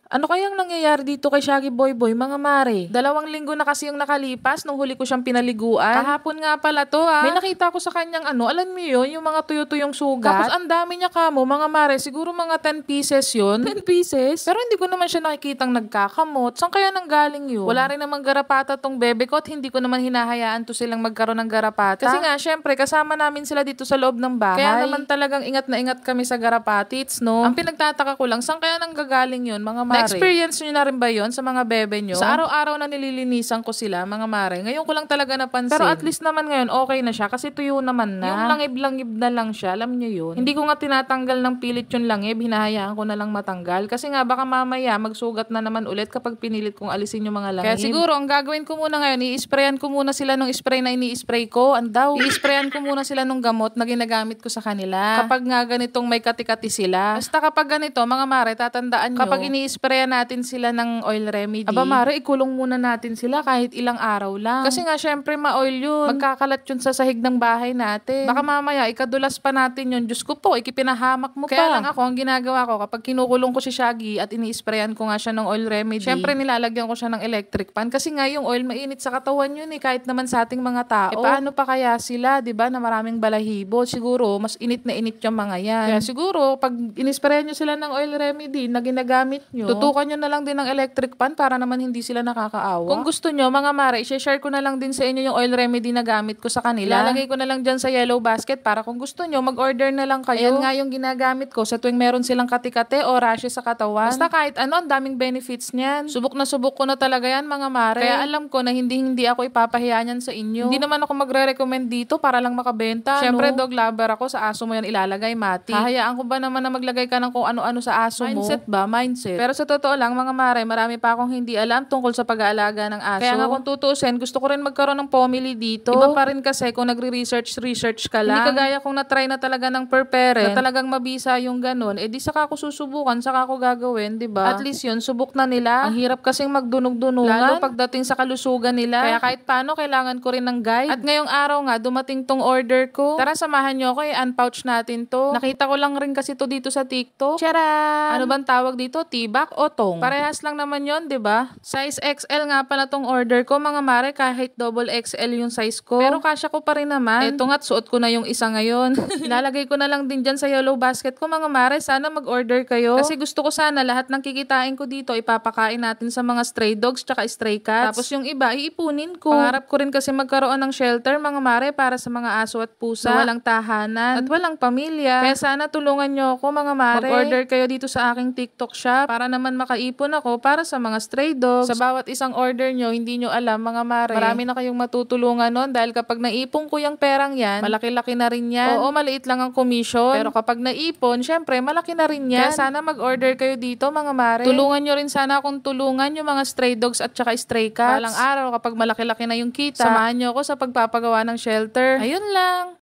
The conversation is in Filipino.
Ano kayang nangyayari dito kay Shaggy Boy Boy, mga mare? 2 linggo na kasi yung nakalipas nung huli ko siyang pinaliguan. Kahapon nga pala to May nakita ko sa kanyang alam mo yun, yung mga tuyo-tuyong sugat. Tapos ang dami niya kamo, mga mare, siguro mga 10 pieces yun. 10 pieces? Pero hindi ko naman siya nakikitang nagkakamot. Saan kaya nanggaling yun? Wala rin namang garapata tong bebe ko at hindi ko naman hinahayaan to silang magkaroon ng garapata. Kasi nga, syempre, kasama namin sila dito sa loob ng bahay. Kaya naman talagang ingat na ingat kami sa garapatits, no? Ang pinagtataka ko lang, saan kaya nanggagaling yun, mga mare? Na-experience nyo na rin ba yun sa mga bebe nyo? Sa araw-araw na nililinisan ko sila, mga mare. Ngayon ko lang talaga napansin. Pero at least naman ngayon, okay na siya kasi tuyo naman na. Yung langib-langib na lang siya, alam nyo yun. Hindi ko nga tinatanggal ng pilit yung langib, hinahayaan ko na lang matanggal. Kasi nga baka mamaya magsugat na naman ulit kapag pinilit kong alisin yung mga langib. Kaya siguro, ang gagawin ko muna ngayon, i-sprayan ko muna sila nung spray na ini-spray ko. I-sprayan ko muna sila nung gamot na ginagamit ko sa kanila. Kapag nga ganitong may kati-kati sila. Basta kapag ganito, mga mare, tatandaan nyo. Kapag ini-sprayan natin sila ng oil remedy. Aba mare, ikulong muna natin sila kahit ilang araw lang. Kasi nga syempre ma-oil yun. Magkakalat yun sa sahig ng bahay natin. Baka mamaya ikadulas pa natin yun. Diyos ko po, ikipinahamak mo pa. Kaya lang ako, ang ginagawa ko kapag kinukulong ko si Shaggy at ini-sprayan ko nga siya ng oil remedy. Syempre nilalagyan ko siya ng electric pan kasi nga yung oil mainit sa katawan yun kahit naman sa ating mga tao. Paano pa kaya sila, 'di ba, na maraming balahibo? Siguro mas init na init yung mga yan. Kaya siguro pag ini-sprayan nyo sila ng oil remedy na ginagamit nyo, tutukan nyo na lang din ng electric pan para naman hindi sila nakakaawa. Kung gusto nyo, mga mare, i-share ko na lang din sa inyo yung oil remedy na gamit ko sa kanila. Lalagay ko na lang dyan sa yellow basket para kung gusto nyo, mag-order na lang kayo. Ayan nga yung ginagamit ko sa tuwing meron silang kati-kate o rashes sa katawan. Basta kahit ano, ang daming benefits niyan. Subok na subok ko na talaga yan, mga mare. Kaya alam ko na hindi ako ipapahiya niyan sa inyo. Hindi naman ako magre-recommend dito para lang makabenta. Syempre, dog lover ako, sa aso mo yan ilalagay, mati. Hahayaan ko ba naman na maglagay ka ng kung ano-ano sa aso mo? Mindset ba? Mindset. Pero sa totoo lang, mga mare, marami pa akong hindi alam tungkol sa pag-aalaga ng aso. Kaya nga kung tutuusin, gusto ko rin magkaroon ng family dito. Iba pa rin kasi kung nagre-research ka lang. Hindi kagaya kung na-try na talaga ng per parent, na talagang mabisa yung ganun, di saka ako susubukan, saka ako gagawin, di ba? At least yun, subok na nila. Ang hirap kasing magdunog-dunugan. Lalo pagdating sa kalusugan nila. Kaya kahit paano, kailangan ko rin ng guide. At ngayong araw nga, dumating tong order ko. Tara, samahan nyo ako, i-unpouch natin to. Nakita ko lang rin kasi to dito sa TikTok. Charan! Ano bang tawag dito? Tibak o tong? Parehas lang naman yon, di ba? Size XL nga pala tong order ko, mga mare, kahit double XL yung size ko. Pero kasya ko pa rin naman. Eto nga't suot ko na yung isa ngayon. Ilalagay ko na lang din dyan sa yellow basket ko, mga mare. Sana mag-order kayo. Kasi gusto ko sana lahat ng kikitain ko dito ipapakain natin sa mga stray dogs tsaka stray cats. Tapos yung iba, iipunin ko. Pangarap ko rin kasi magkaroon ng shelter, mga mare, para sa mga aso at pusa na walang tahanan at walang pamilya. Kaya sana tulungan nyo ako, mga mare. Mag-order kayo dito sa aking TikTok shop para naman makaipon ako para sa mga stray dogs. Sa bawat isang order nyo, hindi nyo alam, mga mare, marami na kayong matutulungan nun dahil kapag naipon ko yung perang yan, malaki-laki na rin yan. Oo, maliit lang ang commission. Pero kapag naipon, syempre, malaki na rin yan. Kaya sana mag-order kayo dito, mga mare. Tulungan nyo rin sana akong tulungan yung mga stray dogs at saka stray cats. Palang araw, kapag malaki-laki na yung kita, samahan nyo ako sa pagpapagawa ng shelter. Ayun lang.